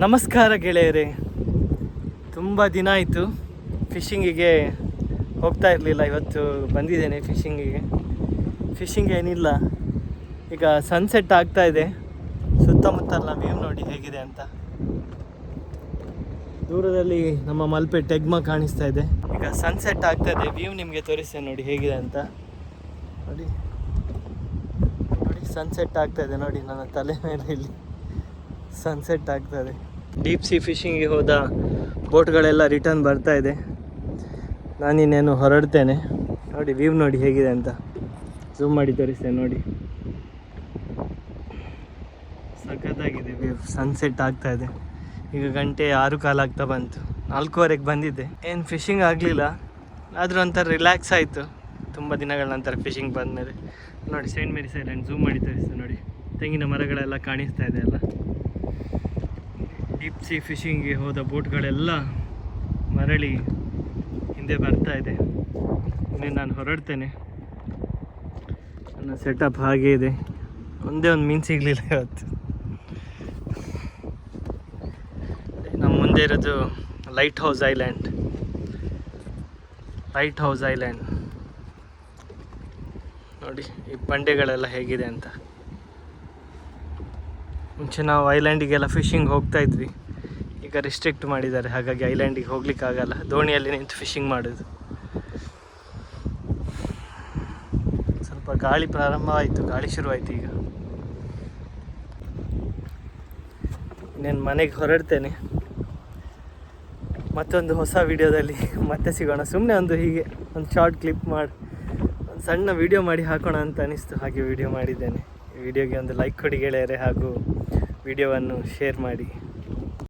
ನಮಸ್ಕಾರ ಗೆಳೆಯರೇ, ತುಂಬ ದಿನ ಆಯಿತು ಫಿಶಿಂಗಿಗೆ ಹೋಗ್ತಾ ಇರಲಿಲ್ಲ. ಇವತ್ತು ಬಂದಿದ್ದೇನೆ ಫಿಶಿಂಗಿಗೆ. ಫಿಶಿಂಗ್ ಏನಿಲ್ಲ, ಈಗ ಸನ್ಸೆಟ್ ಆಗ್ತಾ ಇದೆ. ಸುತ್ತಮುತ್ತಲ ವ್ಯೂ ನೋಡಿ ಹೇಗಿದೆ ಅಂತ. ದೂರದಲ್ಲಿ ನಮ್ಮ ಮಲ್ಪೆ ಟೆಗ್ಮಾ ಕಾಣಿಸ್ತಾ ಇದೆ. ಈಗ ಸನ್ಸೆಟ್ ಆಗ್ತಾ ಇದೆ, ವ್ಯೂ ನಿಮಗೆ ತೋರಿಸ್ತೇನೆ ನೋಡಿ ಹೇಗಿದೆ ಅಂತ. ನೋಡಿ ನೋಡಿ ಸನ್ಸೆಟ್ ಆಗ್ತಾ ಇದೆ ನೋಡಿ, ನನ್ನ ತಲೆ ಮೇಲೆ ಇಲ್ಲಿ ಸನ್ಸೆಟ್ ಆಗ್ತದೆ. ಡೀಪ್ ಸಿ ಫಿಶಿಂಗಿಗೆ ಹೋದ ಬೋಟ್ಗಳೆಲ್ಲ ರಿಟರ್ನ್ ಬರ್ತಾ ಇದೆ. ನಾನಿನ್ನೇನು ಹೊರಡ್ತೇನೆ. ನೋಡಿ ವ್ಯೂ ನೋಡಿ ಹೇಗಿದೆ ಅಂತ, ಝೂಮ್ ಮಾಡಿ ತೋರಿಸ್ತೇನೆ ನೋಡಿ. ಸಖತ್ತಾಗಿದೆ ವ್ಯೂ, ಸನ್ಸೆಟ್ ಆಗ್ತಾ ಇದೆ. ಈಗ ಗಂಟೆ 6:15 ಆಗ್ತಾ ಬಂತು. 4:15ಕ್ಕೆ ಬಂದಿದ್ದೆ. ಏನು ಫಿಶಿಂಗ್ ಆಗಲಿಲ್ಲ, ಆದರೂ ಒಂಥರ ರಿಲ್ಯಾಕ್ಸ್ ಆಯಿತು ತುಂಬ ದಿನಗಳ ನಂತರ ಫಿಶಿಂಗ್ ಬಂದಮೇಲೆ. ನೋಡಿ ಸೈಂಟ್ ಮೇರಿಸ್ ಐಲ್ಯಾಂಡ್ ಝೂಮ್ ಮಾಡಿ ತೋರಿಸ್ತೇನೆ ನೋಡಿ. ತೆಂಗಿನ ಮರಗಳೆಲ್ಲ ಕಾಣಿಸ್ತಾ ಇದೆ ಅಲ್ಲ. ಡೀಪ್ ಸಿ ಫಿಶಿಂಗ್ಗೆ ಹೋದ ಬೋಟ್ಗಳೆಲ್ಲ ಮರಳಿ ಹಿಂದೆ ಬರ್ತಾ ಇದೆ. ಇನ್ನೇ ನಾನು ಹೊರಡ್ತೇನೆ. ನನ್ನ ಸೆಟಪ್ ಹಾಗೇ ಇದೆ. ಒಂದೇ ಒಂದು ಮೀನು ಸಿಗಲಿಲ್ಲ ಇವತ್ತು. ನಮ್ಮ ಮುಂದೆ ಇರೋದು light house island. Light house island ನೋಡಿ, ಈ ಬಂಡೆಗಳೆಲ್ಲ ಹೇಗಿದೆ ಅಂತ. ಮುಂಚೆ ನಾವು ಐಲ್ಯಾಂಡಿಗೆಲ್ಲ ಫಿಶಿಂಗ್ ಹೋಗ್ತಾ ಇದ್ವಿ, ಈಗ ರಿಸ್ಟ್ರಿಕ್ಟ್ ಮಾಡಿದ್ದಾರೆ. ಹಾಗಾಗಿ ಐಲ್ಯಾಂಡಿಗೆ ಹೋಗ್ಲಿಕ್ಕಾಗಲ್ಲ, ದೋಣಿಯಲ್ಲಿ ನಿಂತು ಫಿಶಿಂಗ್ ಮಾಡೋದು. ಸ್ವಲ್ಪ ಗಾಳಿ ಪ್ರಾರಂಭವಾಯಿತು, ಗಾಳಿ ಶುರುವಾಯಿತು. ಈಗ ಇನ್ನೇನು ಮನೆಗೆ ಹೊರಡ್ತೇನೆ. ಮತ್ತೊಂದು ಹೊಸ ವಿಡಿಯೋದಲ್ಲಿ ಮತ್ತೆ ಸಿಗೋಣ. ಸುಮ್ಮನೆ ಒಂದು ಹೀಗೆ ಒಂದು ಶಾರ್ಟ್ ಕ್ಲಿಪ್ ಮಾಡಿ ಒಂದು ಸಣ್ಣ ವಿಡಿಯೋ ಮಾಡಿ ಹಾಕೋಣ ಅಂತ ಅನಿಸ್ತು, ಹಾಗೆ ವಿಡಿಯೋ ಮಾಡಿದ್ದೇನೆ. ಈ ವಿಡಿಯೋಗೆ ಒಂದು ಲೈಕ್ ಕೊಡಿ ಗೆಳೆಯರೆ, ಹಾಗೂ ವಿಡಿಯೋವನ್ನು ಶೇರ್ ಮಾಡಿ.